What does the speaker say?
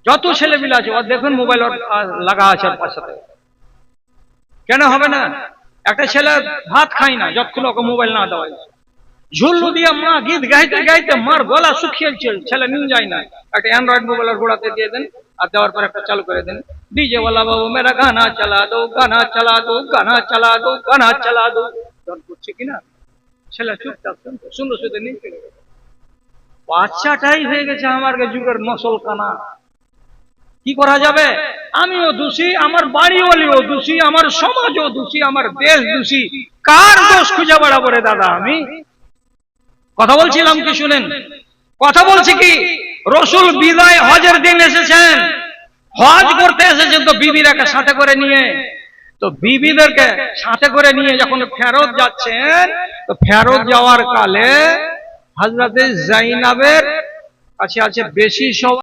যত ছেলেপিলে আছে ওর দেখুন মোবাইল লাগা আছে ওর পাশে। কেন হবে না? একটা ছেলে ভাত খায় না যতক্ষণ ওকে মোবাইল না দেওয়া যায়। ঝুল্লু দিয়ে মা গীত গাইতে গাইতে মার গলা শুকিয়ে ছেলে নিন যায় না, একটা অ্যান্ড্রয়েড মোবাইলের গোড়াতে দিয়ে দেন, আর দেওয়ার পর একটা চালু করে দেন, ডিজে ওয়ালা বাবু মেরা গানা চালা দো, গানা চালা দো, গানা চালা দো, গানা চালা দো। করছে কিনা ছেলে চুপচাপ সুন্দর সুন্দর নিয়ে চলে গেছে। বাচ্চাটাই হয়ে গেছে আমার যুগের নসল কানা। কি করা যাবে? আমিও দোষী, আমার বাড়িওয়ালিও দোষী, আমার সমাজও দোষী, আমার দেশ দোষী। কার দোষ খুঁজে বেড়াবো রে দাদা আমি? কথা বলছিলাম কি শুনেন? কথা বলছি কি, রসুল বিদায় হজের দিন এসেছেন, হজ করতে এসেছেন তো বিবিরাকে সাথে করে নিয়ে, তো বিবিদেরকে সাথে করে নিয়ে যখন ফেরত যাচ্ছেন, তো ফেরত যাওয়ার কালে হযরতে জাইনাবের কাছে আছে বেশি